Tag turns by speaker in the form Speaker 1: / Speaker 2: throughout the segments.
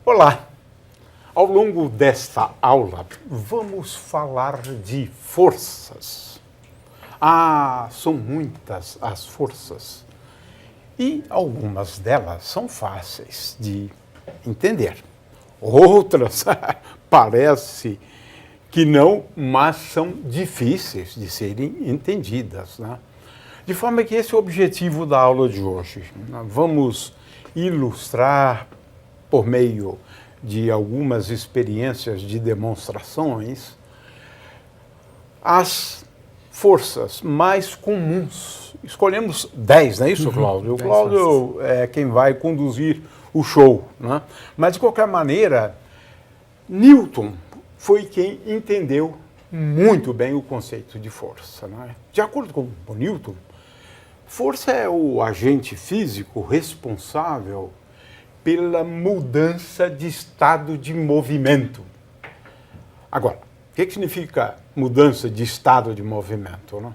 Speaker 1: Olá! Ao longo desta aula, vamos falar de forças. São muitas as forças e algumas delas são fáceis de entender. Outras parece que não, mas são difíceis de serem entendidas, né? De forma que esse é o objetivo da aula de hoje. Vamos ilustrar por meio de algumas experiências de demonstrações as forças mais comuns. Escolhemos 10, não é isso, Cláudio? O Cláudio é quem vai conduzir o show, né? Mas, de qualquer maneira, Newton foi quem entendeu muito bem o conceito de força, né? De acordo com o Newton, força é o agente físico responsável pela mudança de estado de movimento. Agora, o que significa mudança de estado de movimento, né?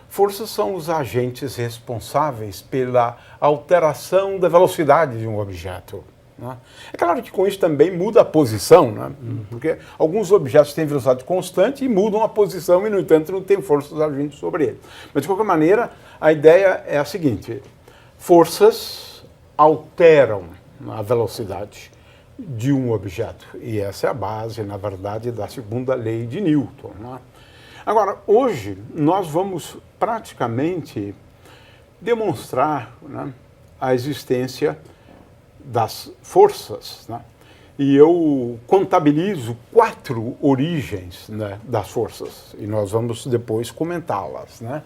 Speaker 1: Forças são os agentes responsáveis pela alteração da velocidade de um objeto, né? É claro que com isso também muda a posição, né? Porque alguns objetos têm velocidade constante e mudam a posição e, no entanto, não tem forças agentes sobre ele. Mas, de qualquer maneira, a ideia é a seguinte: forças alteram a velocidade de um objeto. E essa é a base, na verdade, da segunda lei de Newton, né? Agora, hoje, nós vamos praticamente demonstrar, né, a existência das forças, né? E eu contabilizo 4 origens, né, das forças, e nós vamos depois comentá-las, né?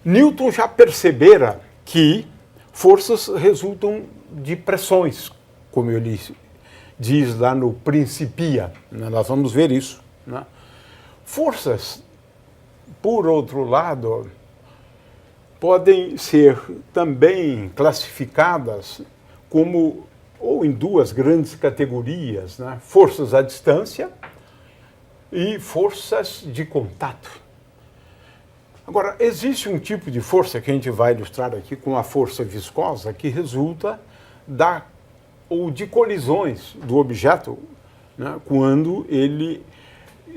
Speaker 1: Newton já percebera que forças resultam de pressões, como ele diz lá no Principia, né? Nós vamos ver isso, né? Forças, por outro lado, podem ser também classificadas como, ou em 2 grandes categorias, né? Forças à distância e forças de contato. Agora, existe um tipo de força que a gente vai ilustrar aqui com a força viscosa que resulta de colisões do objeto, né, quando ele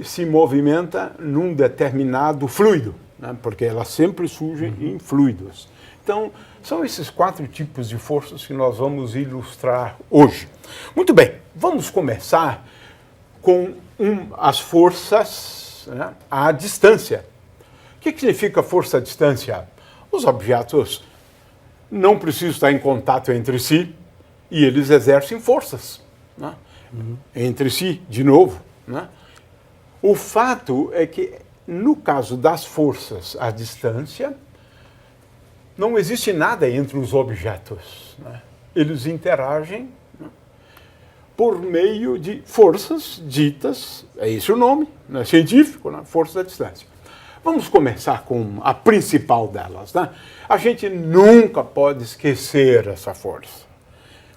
Speaker 1: se movimenta num determinado fluido, né, porque elas sempre surgem em fluidos. Então, são esses 4 tipos de forças que nós vamos ilustrar hoje. Muito bem, vamos começar com as forças, né, à distância. O que significa força à distância? Os objetos não precisam estar em contato entre si e eles exercem forças, né, entre si, de novo, né? O fato é que, no caso das forças à distância, não existe nada entre os objetos, né? Eles interagem, né, por meio de forças ditas, é esse o nome, né, científico, né, força à distância. Vamos começar com a principal delas, né? A gente nunca pode esquecer essa força.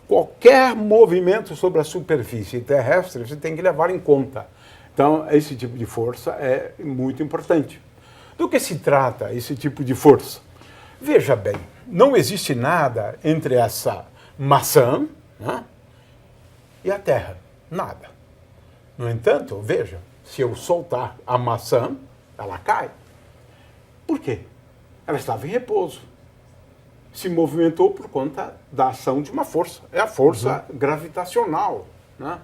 Speaker 1: Qualquer movimento sobre a superfície terrestre você tem que levar em conta. Então, esse tipo de força é muito importante. Do que se trata esse tipo de força? Veja bem, não existe nada entre essa maçã, né, e a Terra. Nada. No entanto, veja, se eu soltar a maçã, ela cai. Por quê? Ela estava em repouso. Se movimentou por conta da ação de uma força. É a força gravitacional, né,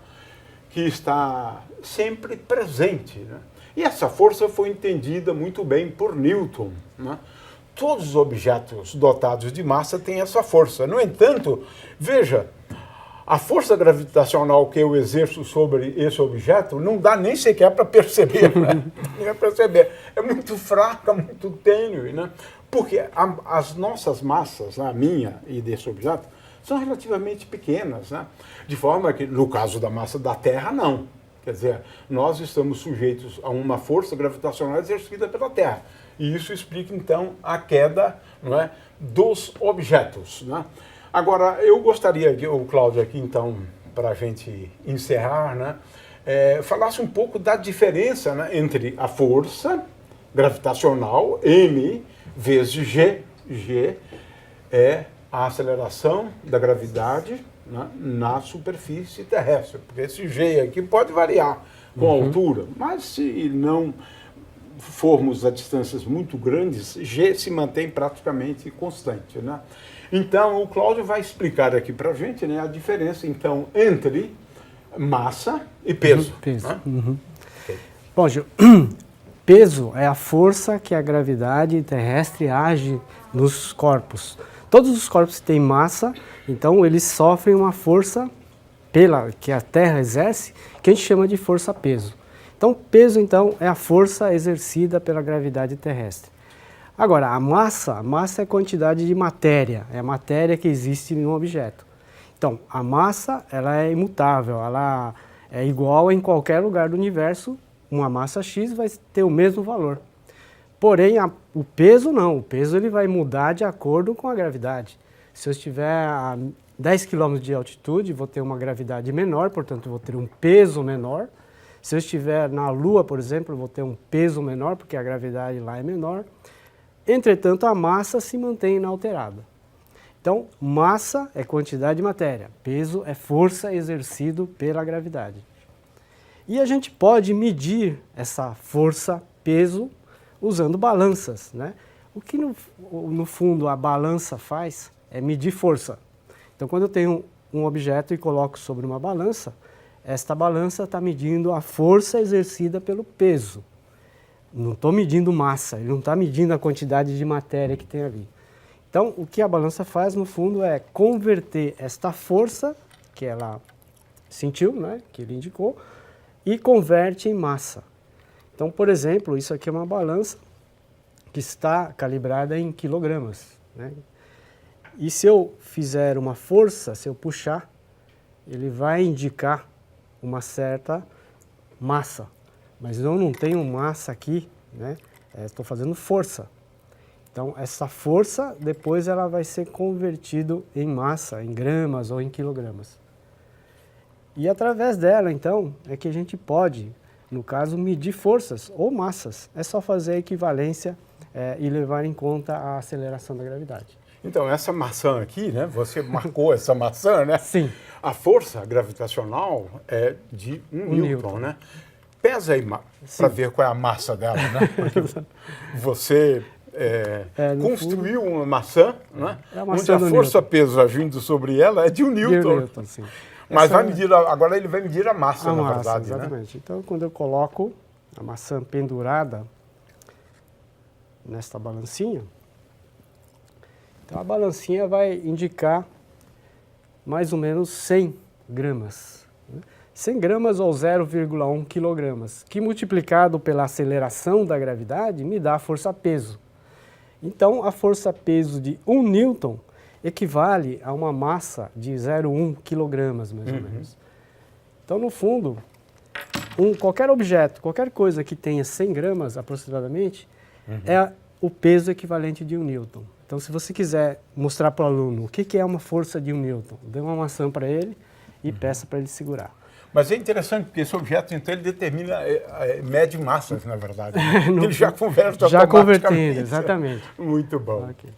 Speaker 1: que está sempre presente, né? E essa força foi entendida muito bem por Newton, né? Todos os objetos dotados de massa têm essa força. No entanto, veja, a força gravitacional que eu exerço sobre esse objeto não dá nem sequer para perceber, né? Nem para perceber. É muito fraca, muito tênue, né? Porque as nossas massas, a minha e desse objeto, são relativamente pequenas, né? De forma que, no caso da massa da Terra, não. Quer dizer, nós estamos sujeitos a uma força gravitacional exercida pela Terra. E isso explica, então, a queda, não é, dos objetos, né? Agora, eu gostaria que o Cláudio aqui, então, para a gente encerrar, né, falasse um pouco da diferença, né, entre a força gravitacional, M, vezes G. G é a aceleração da gravidade, né, na superfície terrestre, porque esse G aqui pode variar com a altura, mas se não formos a distâncias muito grandes, G se mantém praticamente constante, né? Então, o Cláudio vai explicar aqui para a gente, né, a diferença, então, entre massa e peso.
Speaker 2: Peso.
Speaker 1: Né?
Speaker 2: Okay. Bom, Gil, peso é a força que a gravidade terrestre age nos corpos. Todos os corpos que têm massa, então, eles sofrem uma força que a Terra exerce, que a gente chama de força-peso. Então, peso, então, é a força exercida pela gravidade terrestre. Agora, a massa é a quantidade de matéria, é a matéria que existe em um objeto. Então, a massa, ela é imutável, ela é igual em qualquer lugar do universo, uma massa X vai ter o mesmo valor. Porém, o peso não, o peso ele vai mudar de acordo com a gravidade. Se eu estiver a 10 km de altitude, vou ter uma gravidade menor, portanto, vou ter um peso menor. Se eu estiver na Lua, por exemplo, eu vou ter um peso menor, porque a gravidade lá é menor. Entretanto, a massa se mantém inalterada. Então, massa é quantidade de matéria, peso é força exercida pela gravidade. E a gente pode medir essa força, peso, usando balanças, né? O que no fundo a balança faz é medir força. Então, quando eu tenho um objeto e coloco sobre uma balança, esta balança está medindo a força exercida pelo peso. Não estou medindo massa, ele não está medindo a quantidade de matéria que tem ali. Então, o que a balança faz, no fundo, é converter esta força que ela sentiu, né, que ele indicou, e converte em massa. Então, por exemplo, isso aqui é uma balança que está calibrada em quilogramas, né? E se eu fizer uma força, se eu puxar, ele vai indicar uma certa massa. Mas eu não tenho massa aqui, né? Estou fazendo força. Então, essa força, depois ela vai ser convertida em massa, em gramas ou em quilogramas. E através dela, então, é que a gente pode, no caso, medir forças ou massas. É só fazer a equivalência e levar em conta a aceleração da gravidade.
Speaker 1: Então, essa maçã aqui, né? Você marcou essa maçã, né?
Speaker 2: Sim.
Speaker 1: A força gravitacional é de 1 Newton, né? Pesa aí para ver qual é a massa dela, né? Porque você construiu fundo, uma maçã, né? Onde a força-peso agindo sobre ela é de 1 Newton.
Speaker 2: Sim.
Speaker 1: Mas agora ele vai medir a massa, na verdade,
Speaker 2: exatamente.
Speaker 1: Né?
Speaker 2: Então, quando eu coloco a maçã pendurada nesta balancinha, então a balancinha vai indicar mais ou menos 100 gramas. 100 gramas ou 0,1 quilogramas, que multiplicado pela aceleração da gravidade me dá a força-peso. Então, a força-peso de 1 Newton equivale a uma massa de 0,1 quilogramas, mais ou menos. Então, no fundo, qualquer objeto, qualquer coisa que tenha 100 gramas aproximadamente, é o peso equivalente de 1 Newton. Então, se você quiser mostrar para o aluno o que é uma força de 1 Newton, dê uma maçã para ele e peça para ele segurar.
Speaker 1: Mas é interessante, porque esse objeto, então, ele determina, mede massas, na verdade. Né? Ele já converte automaticamente.
Speaker 2: Já convertendo, exatamente.
Speaker 1: Muito bom.
Speaker 2: Okay.